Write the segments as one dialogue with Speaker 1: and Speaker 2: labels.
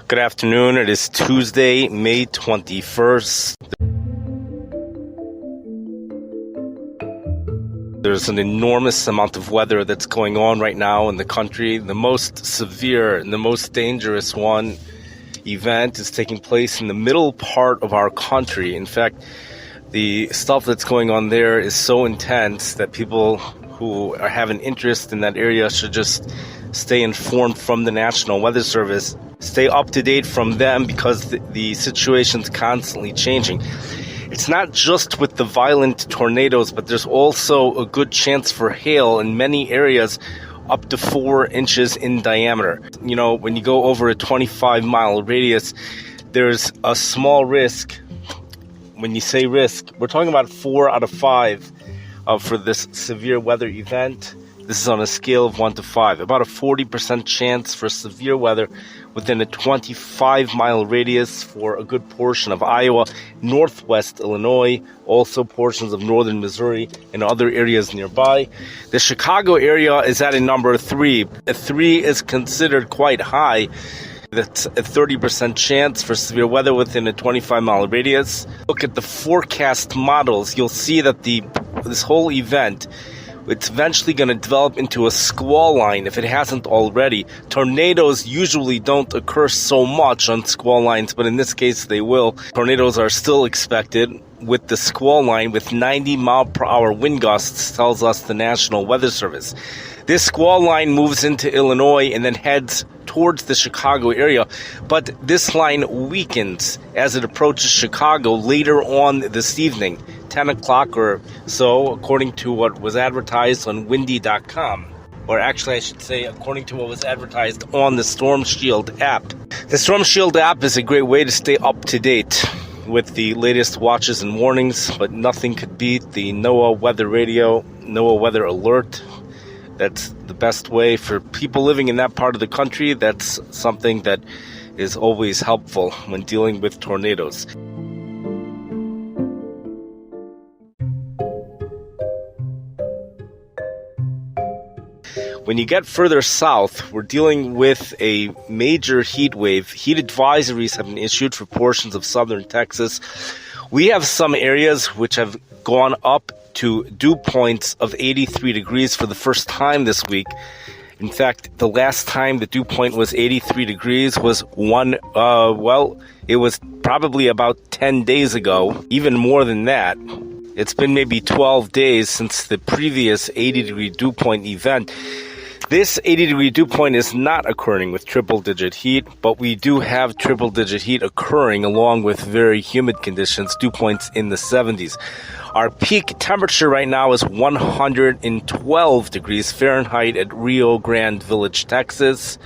Speaker 1: Good afternoon. It is Tuesday, May 21st. There's an enormous amount of weather that's going on right now in the country. The most severe and the most dangerous event is taking place in the middle part of our country. In fact, the stuff that's going on there is so intense that people who have an interest in that area should just stay informed from the National Weather Service, stay up to date from them, because the situation's constantly changing. It's not just with the violent tornadoes, but there's also a good chance for hail in many areas up to 4 inches in diameter. You know, when you go over a 25-mile radius, there's a small risk. When you say risk, we're talking about 4 out of 5 for this severe weather event. This is on a scale of 1 to 5. About a 40% chance for severe weather within a 25-mile radius for a good portion of Iowa, northwest Illinois, also portions of northern Missouri and other areas nearby. The Chicago area is at a number 3. A 3 is considered quite high. That's a 30% chance for severe weather within a 25-mile radius. Look at the forecast models. You'll see that this whole event, it's eventually going to develop into a squall line if it hasn't already. Tornadoes usually don't occur so much on squall lines, but in this case they will. Tornadoes are still expected with the squall line with 90-mile-per-hour wind gusts, tells us the National Weather Service. This squall line moves into Illinois and then heads towards the Chicago area, but this line weakens as it approaches Chicago later on this evening, 10 o'clock or so, according to what was advertised on windy.com. Or actually, I should say, according to what was advertised on the Storm Shield app. The Storm Shield app is a great way to stay up to date with the latest watches and warnings, but nothing could beat the NOAA Weather Radio, NOAA Weather Alert. That's the best way for people living in that part of the country. That's something that is always helpful when dealing with tornadoes. When you get further south, we're dealing with a major heat wave. Heat advisories have been issued for portions of southern Texas. We have some areas which have gone up to dew points of 83 degrees for the first time this week. In fact, the last time the dew point was 83 degrees was it was probably about 10 days ago, even more than that. It's been maybe 12 days since the previous 80-degree dew point event. This 80-degree dew point is not occurring with triple-digit heat, but we do have triple-digit heat occurring along with very humid conditions, dew points in the 70s. Our peak temperature right now is 112 degrees Fahrenheit at Rio Grande Village, Texas.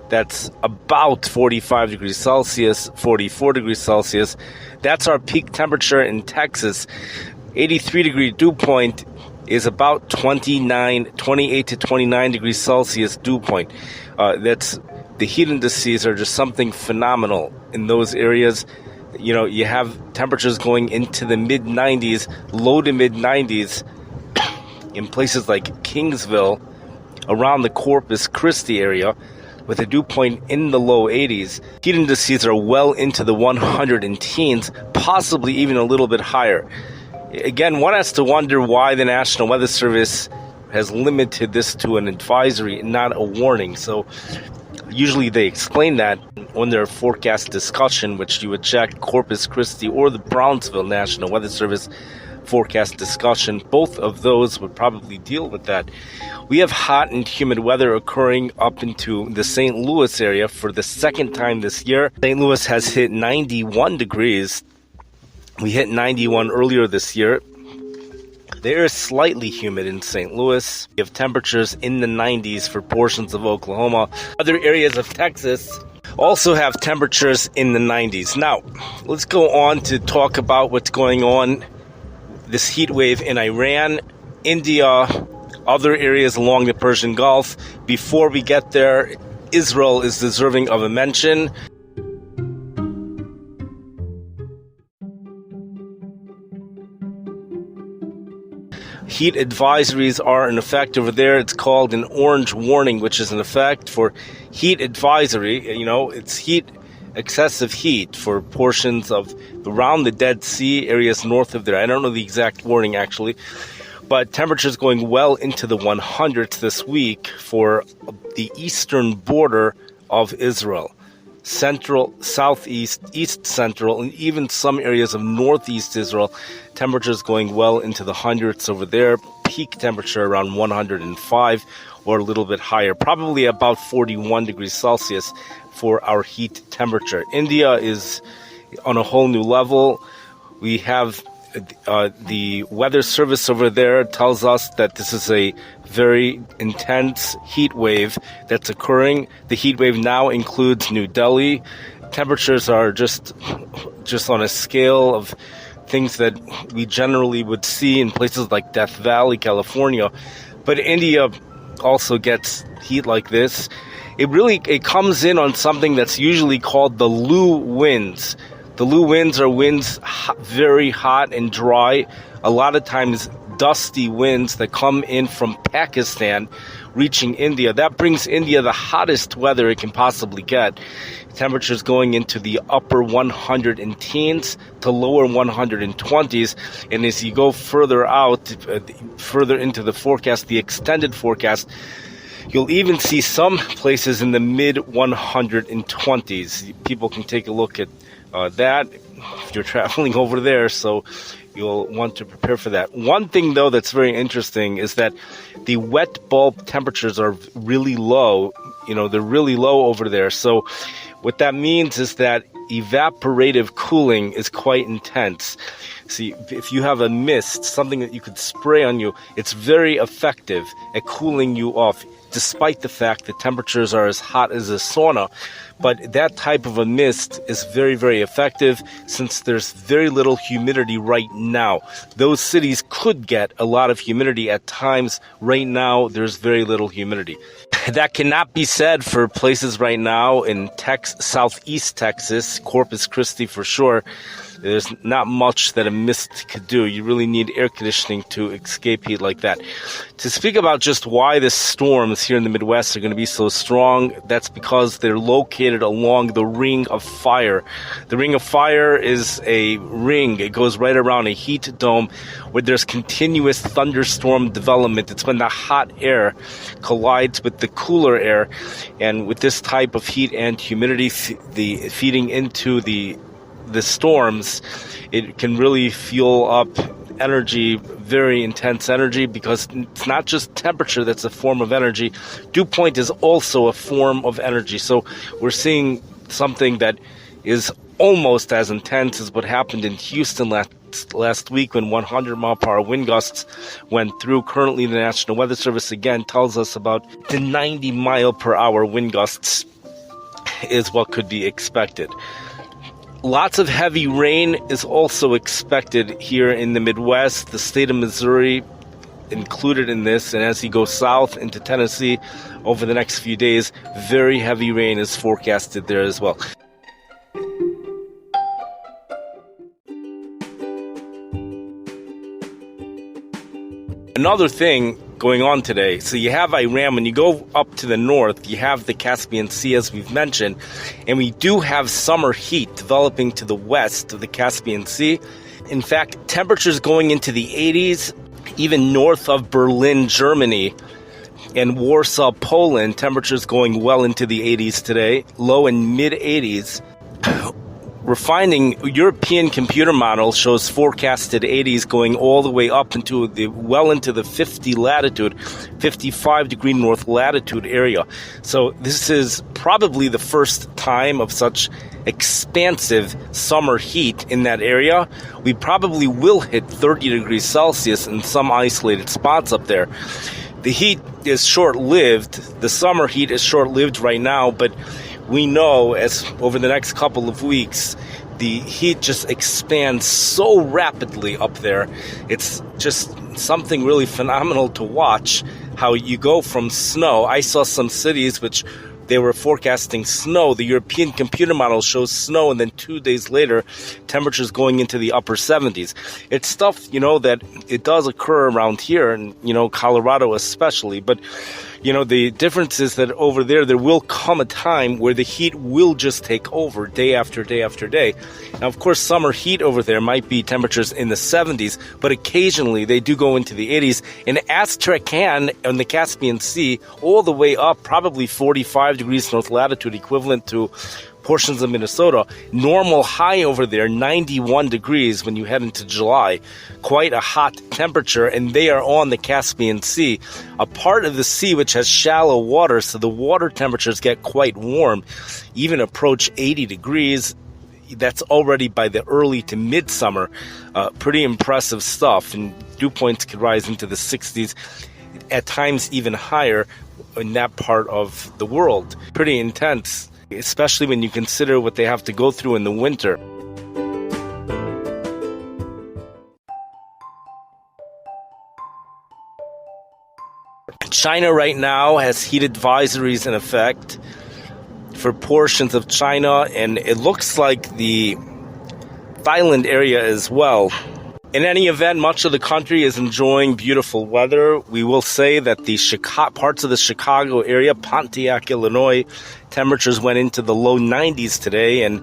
Speaker 1: That's about 45 degrees Celsius, 44 degrees Celsius. That's our peak temperature in Texas. 83-degree dew point is about 28 to 29 degrees Celsius dew point. The heat indices are just something phenomenal in those areas. You know, you have temperatures going into the mid-90s, low to mid-90s in places like Kingsville, around the Corpus Christi area, with a dew point in the low 80s. Heat indices are well into the 100 and teens, possibly even a little bit higher. Again, one has to wonder why the National Weather Service has limited this to an advisory and not a warning. So usually they explain that on their forecast discussion, which you would check Corpus Christi or the Brownsville National Weather Service forecast discussion. Both of those would probably deal with that. We have hot and humid weather occurring up into the St. Louis area for the second time this year. St. Louis has hit 91 degrees. We hit 91 earlier this year. There is slightly humid in St. Louis. We have temperatures in the 90s for portions of Oklahoma. Other areas of Texas also have temperatures in the 90s. Now, let's go on to talk about what's going on, this heat wave in Iran, India, other areas along the Persian Gulf. Before we get there, Israel is deserving of a mention. heat advisories are in effect over there. It's called an orange warning, which is in effect for heat advisory. You know, it's excessive heat for portions of around the Dead Sea, areas north of there. I don't know the exact wording actually, but temperatures going well into the 100s this week for the eastern border of Israel. Central, southeast, east central, and even some areas of northeast Israel, temperatures going well into the hundreds over there. Peak temperature around 105 or a little bit higher, probably about 41 degrees Celsius for our heat temperature. India is on a whole new level. We have the weather service over there tells us that this is a very intense heat wave that's occurring. The heat wave now includes New Delhi. Temperatures are just on a scale of things that we generally would see in places like Death Valley, California. But India also gets heat like this. It comes in on something that's usually called the Lu winds. The Lu winds are winds very hot and dry, a lot of times dusty winds that come in from Pakistan reaching India. That brings India the hottest weather it can possibly get. Temperatures going into the upper 110s to lower 120s. And as you go further out, further into the forecast, the extended forecast, you'll even see some places in the mid 120s. People can take a look at that if you're traveling over there, so you'll want to prepare for that. One thing, though, that's very interesting is that the wet bulb temperatures are really low. You know, they're really low over there. So what that means is that evaporative cooling is quite intense. See, if you have a mist, something that you could spray on you, it's very effective at cooling you off, despite the fact that temperatures are as hot as a sauna. But that type of a mist is very, very effective since there's very little humidity right now. Those cities could get a lot of humidity at times. Right now, there's very little humidity. That cannot be said for places right now in southeast Texas, Corpus Christi for sure. There's not much that a mist could do. You really need air conditioning to escape heat like that. To speak about just why the storms here in the Midwest are going to be so strong, that's because they're located along the Ring of Fire. The Ring of Fire is a ring. It goes right around a heat dome where there's continuous thunderstorm development. It's when the hot air collides with the cooler air. And with this type of heat and humidity feeding into the storms, it can really fuel up energy, very intense energy, because it's not just temperature that's a form of energy. Dew point is also a form of energy. So we're seeing something that is almost as intense as what happened in Houston last week when 100-mile-per-hour wind gusts went through. Currently, the National Weather Service again tells us about the 90-mile-per-hour wind gusts is what could be expected. Lots of heavy rain is also expected here in the Midwest. The state of Missouri included in this, and as you go south into Tennessee over the next few days, very heavy rain is forecasted there as well. Another thing going on today, so you have Iran. When you go up to the north, you have the Caspian Sea, as we've mentioned, and we do have summer heat developing to the west of the Caspian Sea. In fact, temperatures going into the 80s, even north of Berlin, Germany, and Warsaw, Poland, temperatures going well into the 80s today, low and mid 80s. We're finding European computer model shows forecasted 80s going all the way up into the 50 latitude, 55 degree north latitude area. So this is probably the first time of such expansive summer heat in that area. We probably will hit 30 degrees Celsius in some isolated spots up there. The heat is short-lived. The summer heat is short-lived right now, but we know as over the next couple of weeks, the heat just expands so rapidly up there. It's just something really phenomenal to watch, how you go from snow. I saw some cities which they were forecasting snow. The European computer model shows snow, and then 2 days later, temperatures going into the upper 70s. It's stuff, that it does occur around here, and, Colorado especially. But, the difference is that over there will come a time where the heat will just take over day after day after day. Now, of course, summer heat over there might be temperatures in the 70s, but occasionally they do go into the 80s. In Astrakhan on the Caspian Sea, all the way up, probably 45 degrees north latitude, equivalent to portions of Minnesota. Normal high over there, 91 degrees when you head into July. Quite a hot temperature, and they are on the Caspian Sea, a part of the sea which has shallow water, so the water temperatures get quite warm, even approach 80 degrees. That's already by the early to midsummer. Pretty impressive stuff, and dew points could rise into the 60s, at times even higher in that part of the world. Pretty intense, especially when you consider what they have to go through in the winter. China right now has heat advisories in effect for portions of China, and it looks like the Thailand area as well. In any event, much of the country is enjoying beautiful weather. We will say that the parts of the Chicago area, Pontiac, Illinois, temperatures went into the low 90s today, and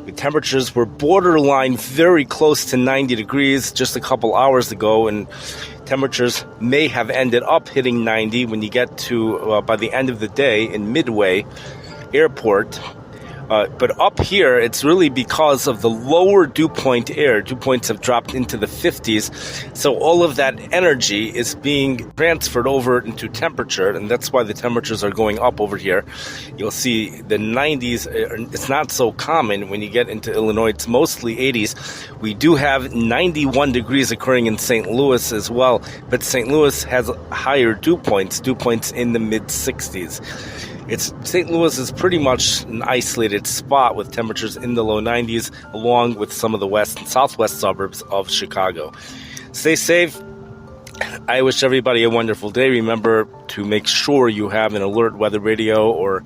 Speaker 1: the temperatures were borderline very close to 90 degrees just a couple hours ago, and temperatures may have ended up hitting 90 when you get to, by the end of the day, in Midway Airport. But up here, it's really because of the lower dew point air. Dew points have dropped into the 50s. So all of that energy is being transferred over into temperature, and that's why the temperatures are going up over here. You'll see the 90s, it's not so common when you get into Illinois. It's mostly 80s. We do have 91 degrees occurring in St. Louis as well, but St. Louis has higher dew points in the mid-60s. St. Louis is pretty much an isolated spot with temperatures in the low 90s, along with some of the west and southwest suburbs of Chicago. Stay safe. I wish everybody a wonderful day. Remember to make sure you have an alert weather radio or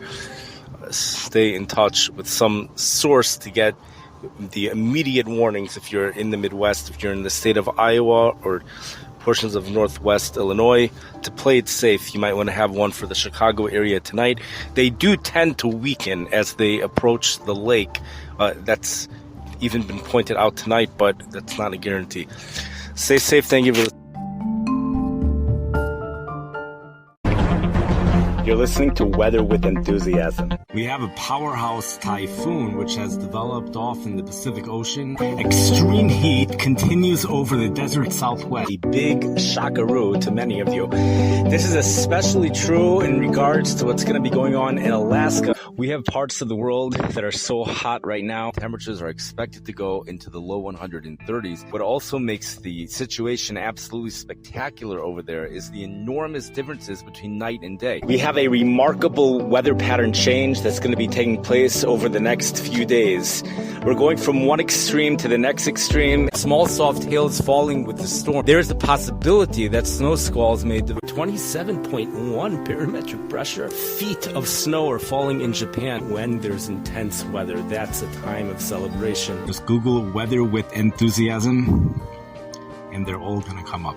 Speaker 1: stay in touch with some source to get the immediate warnings if you're in the Midwest, if you're in the state of Iowa or portions of northwest Illinois. To play it safe, you might want to have one for the Chicago area tonight. They do tend to weaken as they approach the lake. That's even been pointed out tonight, but that's not a guarantee. Stay safe. Thank you for listening.
Speaker 2: You're listening to Weather with Enthusiasm.
Speaker 1: We have a powerhouse typhoon which has developed off in the Pacific Ocean. Extreme heat continues over the desert southwest. A big shockaroo to many of you. This is especially true in regards to what's going to be going on in Alaska. We have parts of the world that are so hot right now. Temperatures are expected to go into the low 130s. What also makes the situation absolutely spectacular over there is the enormous differences between night and day. We have a remarkable weather pattern change that's going to be taking place over the next few days. We're going from one extreme to the next extreme. Small soft hail is falling with the storm. There's a possibility that snow squalls may develop. 27.1 barometric pressure. Feet of snow are falling in Japan when there's intense weather. That's a time of celebration.
Speaker 2: Just Google Weather with Enthusiasm, and they're all going to come up.